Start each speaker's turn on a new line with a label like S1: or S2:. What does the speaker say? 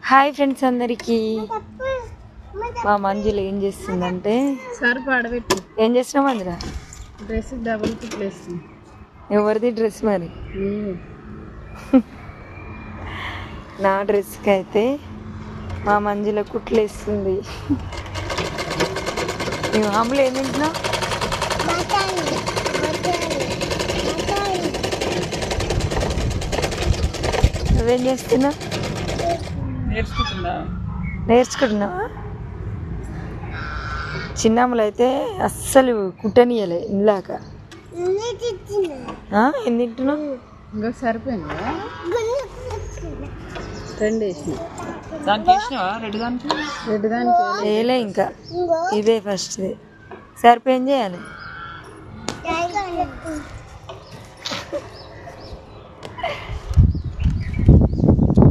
S1: Hi friends అందరికీ. మా మంజులు ఏం చేస్తుందంటే
S2: సరిపడబెట్టి
S1: ఏం చేస్తున్నావు మంజుల?
S2: Dress double కుట్లేస్తుంది.
S1: ఎవరిది డ్రెస్ మరి? నా డ్రెస్కి అయితే మా మంజుల కుట్లేస్తుంది. నువ్వు అమ్ములు ఏం తింటున్నావు? నువ్వేం చేస్తున్నావు? నేర్చుకుంటున్నావా? చిన్నమ్మలు అయితే అస్సలు కుట్టనియలే ఇందాక. ఏం తింటున్నావు?
S2: ఇంకా సరిపోయిందా? రెండు వేసిన రెడ్ దానికి
S1: వేయలే ఇంకా, ఇదే ఫస్ట్. సరిపోయి ఏం చేయాలి?